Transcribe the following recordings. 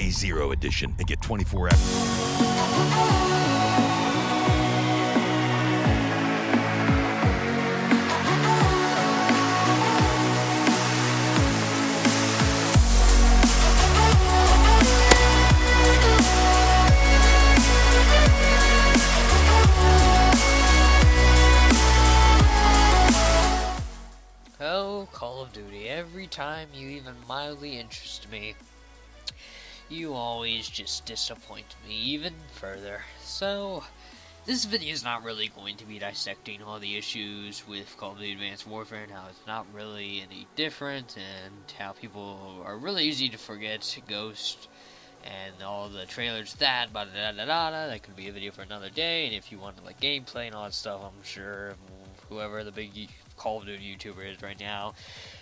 Day Zero Edition and get 24 hours. Oh, Call of Duty, every time you even mildly interest me, you always just disappoint me even further. So, this video is not really going to be dissecting all the issues with Call of Duty Advanced Warfare and how it's not really any different and how people are really easy to forget Ghost and all the trailers that could be a video for another day. And if you want like gameplay and all that stuff, I'm sure whoever the big Call of Duty YouTuber is right now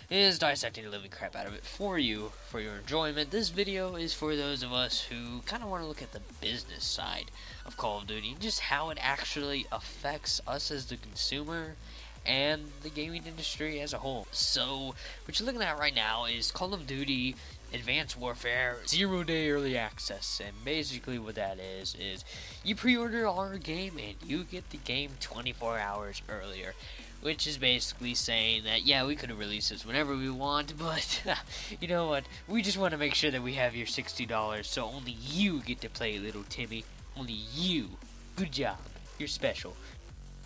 is dissecting the living crap out of it for you, for your enjoyment. This video is for those of us who kind of want to look at the business side of Call of Duty, just how it actually affects us as the consumer and the gaming industry as a whole. So, what you're looking at right now is Call of Duty Advanced Warfare 0-day early access, and basically what that is you pre-order our game and you get the game 24 hours earlier, which is basically saying that, yeah, we could have released this whenever we want, but you know what, we just want to make sure that we have your $60, so only you get to play, little Timmy, only you. Good job, you're special.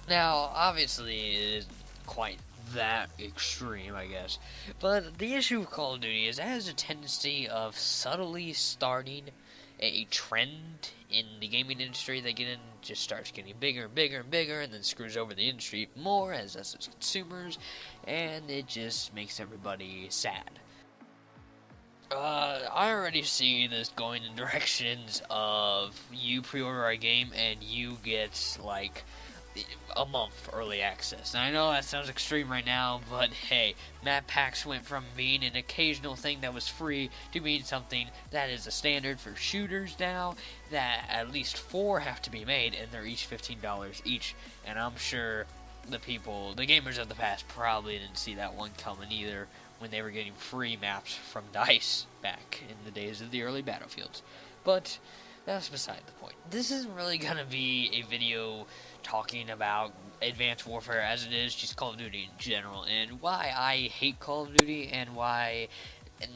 Now, obviously, it isn't quite that extreme, I guess, but the issue with Call of Duty is it has a tendency of subtly starting a trend in the gaming industry that just starts getting bigger and bigger and bigger, and then screws over the industry more as us as consumers, and it just makes everybody sad. I already see this going in directions of you pre-order our game and you get like a month early access. Now, I know that sounds extreme right now, but hey, map packs went from being an occasional thing that was free to being something that is a standard for shooters now, that at least 4 have to be made, and they're each $15 each, and I'm sure the gamers of the past probably didn't see that one coming either when they were getting free maps from DICE back in the days of the early Battlefields. But that's beside the point. This isn't really gonna be a video talking about Advanced Warfare as it is, just Call of Duty in general, and why I hate Call of Duty, and why it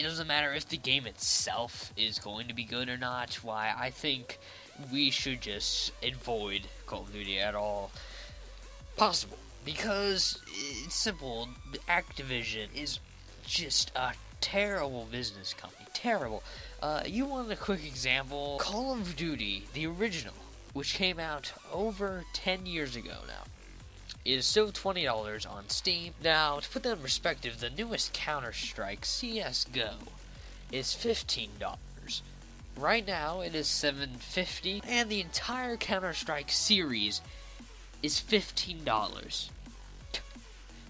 doesn't matter if the game itself is going to be good or not, why I think we should just avoid Call of Duty at all possible. Because it's simple, Activision is just a terrible business company. Terrible. You want a quick example? Call of Duty, the original, which came out over 10 years ago now, is still $20 on Steam. Now, to put that in perspective, the newest Counter-Strike, CSGO, is $15. Right now, it is $7.50, and the entire Counter-Strike series is $15.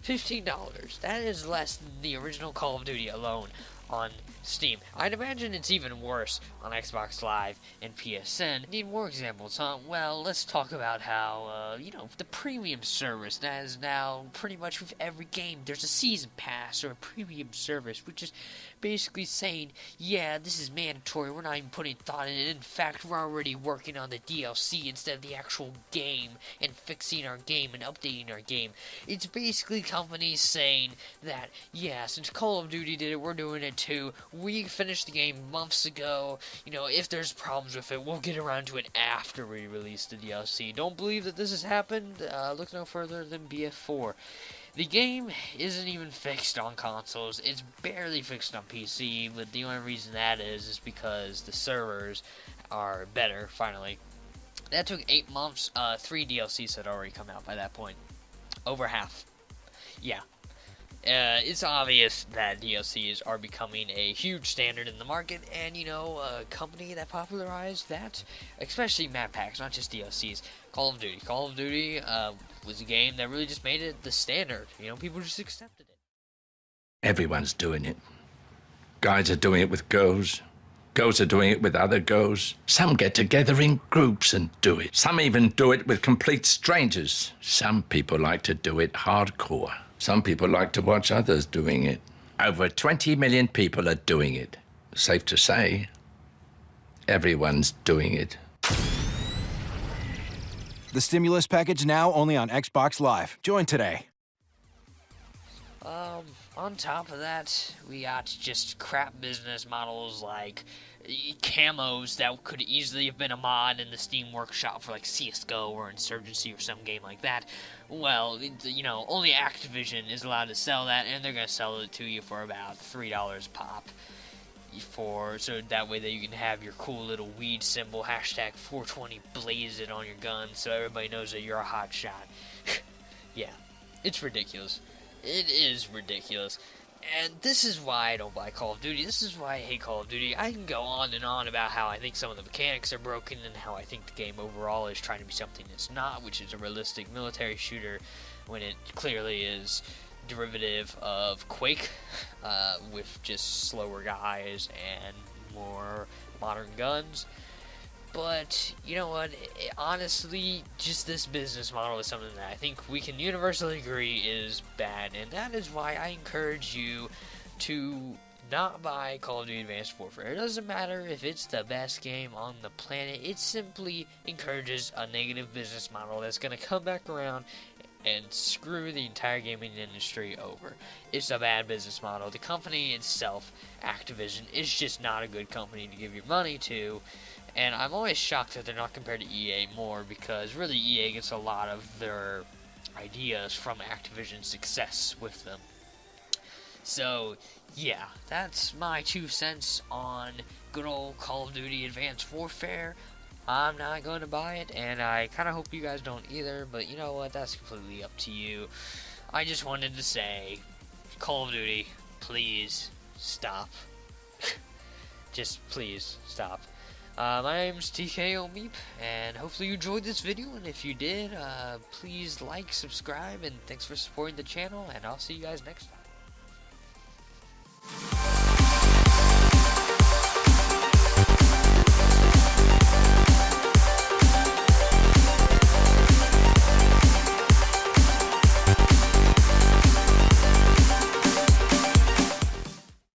$15. That is less than the original Call of Duty alone on Steam. I'd imagine it's even worse on Xbox Live and PSN. Need more examples, huh? Well, let's talk about how, the premium service that is now pretty much with every game. There's a season pass or a premium service, which is basically saying, yeah, this is mandatory. We're not even putting thought in it. In fact, we're already working on the DLC instead of the actual game and fixing our game and updating our game. It's basically companies saying that, yeah, since Call of Duty did it, we're doing it too. We finished the game months ago. If there's problems with it, we'll get around to it after we release the DLC. Don't believe that this has happened? Look no further than BF4. The game isn't even fixed on consoles. It's barely fixed on PC, but the only reason that is because the servers are better, finally. That took 8 months. 3 DLCs had already come out by that point. Over half. Yeah. It's obvious that DLCs are becoming a huge standard in the market, and a company that popularized that, especially map packs, not just DLCs, Call of Duty. Call of Duty was a game that really just made it the standard. People just accepted it. Everyone's doing it. Guys are doing it with girls. Girls are doing it with other girls. Some get together in groups and do it. Some even do it with complete strangers. Some people like to do it hardcore. Some people like to watch others doing it. Over 20 million people are doing it. Safe to say, Everyone's doing it. The stimulus package now only on Xbox Live. Join today. On top of that, we got just crap business models like camos that could easily have been a mod in the Steam Workshop for like CSGO or Insurgency or some game like that. Well, you know, only Activision is allowed to sell that, and they're going to sell it to you for about $3 a pop. So that way that you can have your cool little weed symbol, hashtag 420 blaze it on your gun so everybody knows that you're a hot shot. Yeah, it's ridiculous. It is ridiculous. And this is why I don't buy Call of Duty. This is why I hate Call of Duty. I can go on and on about how I think some of the mechanics are broken and how I think the game overall is trying to be something it's not, which is a realistic military shooter when it clearly is derivative of Quake, with just slower guys and more modern guns. But, you know what, honestly, just this business model is something that I think we can universally agree is bad, and that is why I encourage you to not buy Call of Duty Advanced Warfare. It doesn't matter if it's the best game on the planet, it simply encourages a negative business model that's going to come back around and screw the entire gaming industry over. It's a bad business model. The company itself, Activision, is just not a good company to give your money to. And I'm always shocked that they're not compared to EA more, because really EA gets a lot of their ideas from Activision's success with them. So, yeah, that's my 2 cents on good old Call of Duty Advanced Warfare. I'm not going to buy it, and I kind of hope you guys don't either, but you know what, that's completely up to you. I just wanted to say, Call of Duty, please stop. Just please stop. My name's TKO Meep, and hopefully you enjoyed this video, and if you did, please like, subscribe, and thanks for supporting the channel, and I'll see you guys next time.